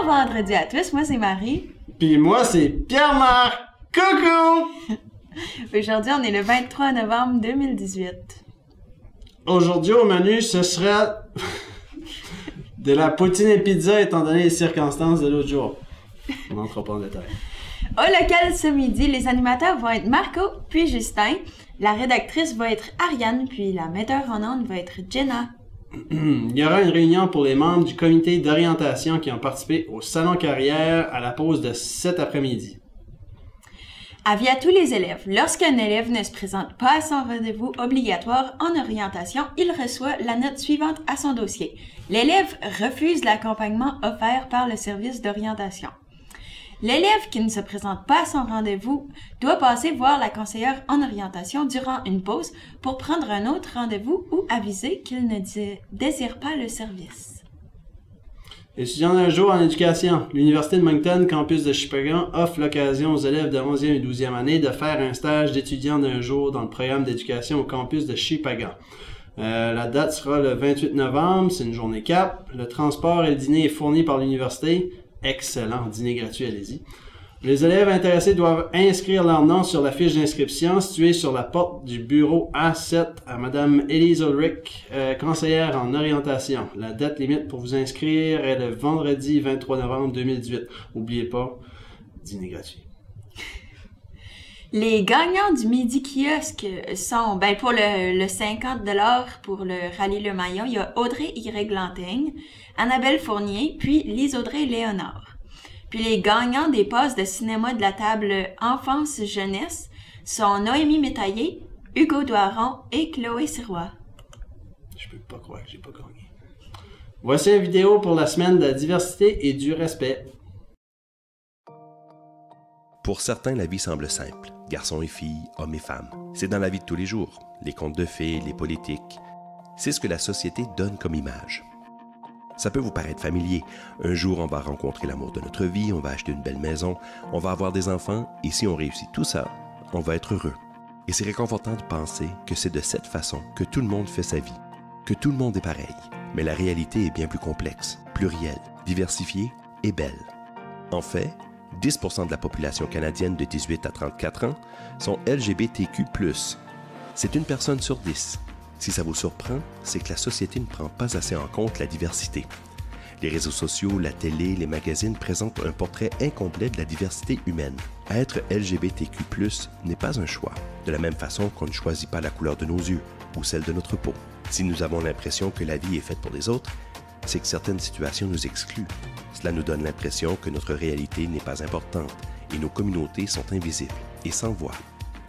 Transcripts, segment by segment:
Bon vendredi à tous, moi c'est Marie. Puis moi c'est Pierre-Marc. Coucou! Aujourd'hui on est le 23 novembre 2018. Aujourd'hui au menu ce sera de la poutine et pizza étant donné les circonstances de l'autre jour. On n'entre pas en détail. Au local ce midi, les animateurs vont être Marco puis Justin. La rédactrice va être Ariane puis la metteur en ondes va être Jenna. Il y aura une réunion pour les membres du comité d'orientation qui ont participé au salon carrière à la pause de cet après-midi. Avis à tous les élèves, lorsqu'un élève ne se présente pas à son rendez-vous obligatoire en orientation, il reçoit la note suivante à son dossier. L'élève refuse l'accompagnement offert par le service d'orientation. L'élève qui ne se présente pas à son rendez-vous doit passer voir la conseillère en orientation durant une pause pour prendre un autre rendez-vous ou aviser qu'il ne désire pas le service. Étudiants d'un jour en éducation, l'Université de Moncton, campus de Shippagan, offre l'occasion aux élèves de 11e et 12e année de faire un stage d'étudiant d'un jour dans le programme d'éducation au campus de Shippagan. La date sera le 28 novembre, c'est une journée cap. Le transport et le dîner est fourni par l'université. Excellent, dîner gratuit, allez-y. Les élèves intéressés doivent inscrire leur nom sur la fiche d'inscription située sur la porte du bureau A7 à Madame Elise Ulrich, conseillère en orientation. La date limite pour vous inscrire est le vendredi 23 novembre 2018. N'oubliez pas, dîner gratuit. Les gagnants du Midi Kiosque sont, pour le 50$ pour le Rallye Le Maillon, il y a Audrey Y. Lantaigne, Annabelle Fournier, puis Lise-Audrey Léonard. Puis les gagnants des passes de cinéma de la table Enfance-Jeunesse sont Noémie Métaillé, Hugo Doiron et Chloé Sirois. Je peux pas croire que j'ai pas gagné. Voici une vidéo pour la semaine de la diversité et du respect. Pour certains, la vie semble simple. Garçons et filles, hommes et femmes. C'est dans la vie de tous les jours. Les contes de fées, les politiques. C'est ce que la société donne comme image. Ça peut vous paraître familier. Un jour, on va rencontrer l'amour de notre vie, on va acheter une belle maison, on va avoir des enfants, et si on réussit tout ça, on va être heureux. Et c'est réconfortant de penser que c'est de cette façon que tout le monde fait sa vie, que tout le monde est pareil. Mais la réalité est bien plus complexe, plurielle, diversifiée et belle. En fait, 10% de la population canadienne de 18 à 34 ans sont LGBTQ+. C'est une personne sur 10. Si ça vous surprend, c'est que la société ne prend pas assez en compte la diversité. Les réseaux sociaux, la télé, les magazines présentent un portrait incomplet de la diversité humaine. Être LGBTQ+, n'est pas un choix, de la même façon qu'on ne choisit pas la couleur de nos yeux ou celle de notre peau. Si nous avons l'impression que la vie est faite pour les autres, c'est que certaines situations nous excluent. Cela nous donne l'impression que notre réalité n'est pas importante et nos communautés sont invisibles et sans voix.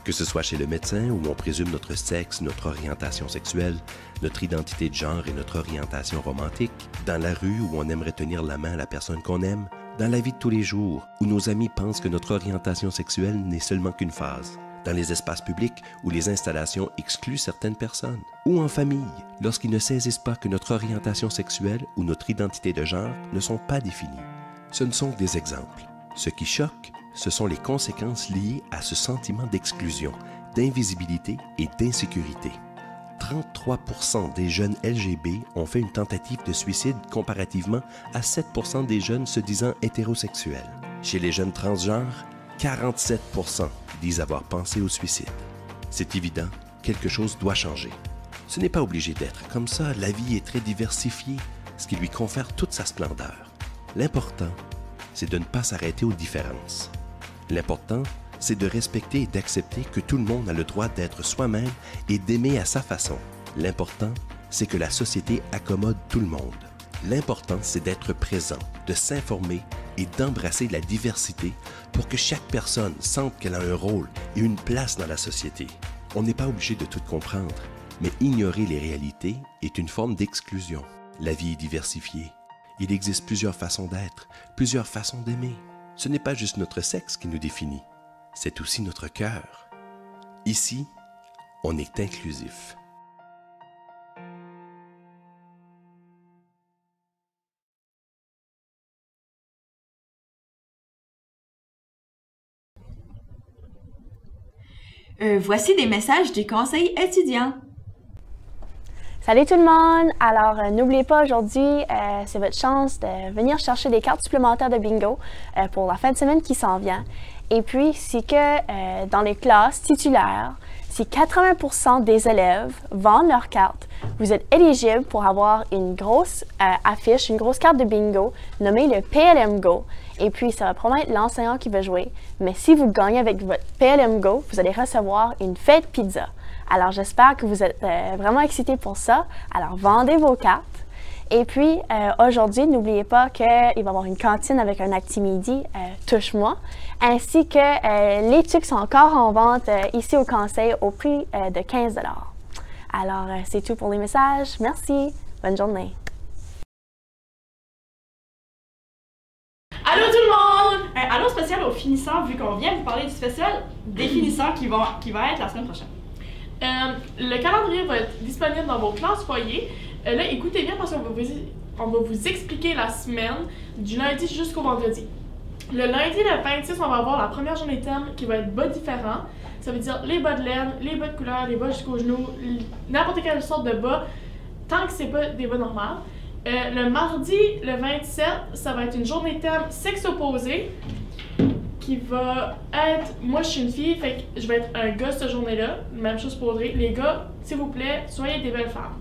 Que ce soit chez le médecin où on présume notre sexe, notre orientation sexuelle, notre identité de genre et notre orientation romantique, dans la rue où on aimerait tenir la main à la personne qu'on aime, dans la vie de tous les jours où nos amis pensent que notre orientation sexuelle n'est seulement qu'une phase, dans les espaces publics où les installations excluent certaines personnes, ou en famille, lorsqu'ils ne saisissent pas que notre orientation sexuelle ou notre identité de genre ne sont pas définies. Ce ne sont que des exemples. Ce qui choque, ce sont les conséquences liées à ce sentiment d'exclusion, d'invisibilité et d'insécurité. 33% des jeunes LGB ont fait une tentative de suicide comparativement à 7% des jeunes se disant hétérosexuels. Chez les jeunes transgenres, 47% disent avoir pensé au suicide. C'est évident, quelque chose doit changer. Ce n'est pas obligé d'être comme ça, la vie est très diversifiée, ce qui lui confère toute sa splendeur. L'important, c'est de ne pas s'arrêter aux différences. L'important, c'est de respecter et d'accepter que tout le monde a le droit d'être soi-même et d'aimer à sa façon. L'important, c'est que la société accommode tout le monde. L'important, c'est d'être présent, de s'informer et d'embrasser la diversité pour que chaque personne sente qu'elle a un rôle et une place dans la société. On n'est pas obligé de tout comprendre, mais ignorer les réalités est une forme d'exclusion. La vie est diversifiée. Il existe plusieurs façons d'être, plusieurs façons d'aimer. Ce n'est pas juste notre sexe qui nous définit, c'est aussi notre cœur. Ici, on est inclusif. Voici des messages du conseil étudiant. Salut tout le monde! Alors, n'oubliez pas, aujourd'hui, c'est votre chance de venir chercher des cartes supplémentaires de bingo pour la fin de semaine qui s'en vient. Et puis, c'est que dans les classes titulaires, si 80% des élèves vendent leurs cartes, vous êtes éligible pour avoir une grosse affiche, une grosse carte de bingo nommée le PLM Go. Et puis, ça va probablement être l'enseignant qui va jouer. Mais si vous gagnez avec votre PLM Go, vous allez recevoir une fête pizza. Alors, j'espère que vous êtes vraiment excités pour ça. Alors, vendez vos cartes. Et puis, aujourd'hui, n'oubliez pas qu'il va y avoir une cantine avec un acti-midi, Touche-moi, ainsi que les tucs sont encore en vente ici au conseil au prix de 15 $. Alors, c'est tout pour les messages. Merci. Bonne journée. Allô tout le monde! Un allô spécial aux finissants, vu qu'on vient vous parler du spécial des finissants qui va être la semaine prochaine. Le calendrier va être disponible dans vos classes foyers. Là, écoutez bien parce qu'on va vous expliquer la semaine du lundi jusqu'au vendredi. Le lundi, le 26, on va avoir la première journée thème qui va être bas différents. Ça veut dire les bas de laine, les bas de couleur, les bas jusqu'aux genoux, n'importe quelle sorte de bas, tant que c'est pas des bas normaux. Le mardi, le 27, ça va être une journée thème sexe opposé qui va être... Moi, je suis une fille, fait que je vais être un gars cette journée-là. Même chose pour Audrey. Les gars, s'il vous plaît, soyez des belles femmes.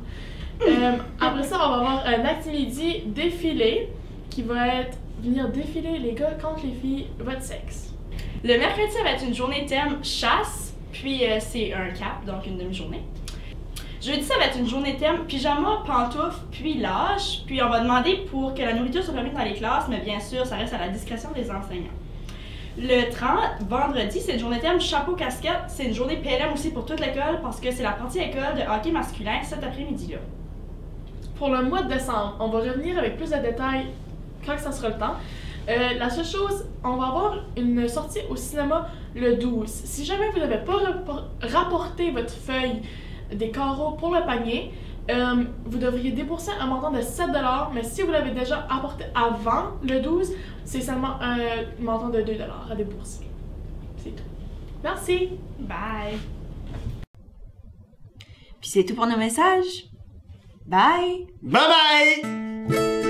Après ça, on va avoir un acti-midi défilé qui va être venir défiler les gars contre les filles, votre sexe. Le mercredi, ça va être une journée thème chasse, puis c'est un cap, donc une demi-journée. Jeudi, ça va être une journée thème pyjama, pantoufles, puis lâche. Puis on va demander pour que la nourriture soit permise dans les classes, mais bien sûr, ça reste à la discrétion des enseignants. Le 30, vendredi, c'est une journée thème chapeau-casquette. C'est une journée PLM aussi pour toute l'école parce que c'est la partie école de hockey masculin cet après-midi-là. Pour le mois de décembre, on va revenir avec plus de détails quand ça sera le temps. La seule chose, on va avoir une sortie au cinéma le 12. Si jamais vous n'avez pas rapporté votre feuille des carreaux pour le panier, vous devriez débourser un montant de 7 $, mais si vous l'avez déjà apporté avant le 12, c'est seulement un montant de 2 $ à débourser. C'est tout. Merci! Bye! Puis c'est tout pour nos messages. Bye! Bye bye!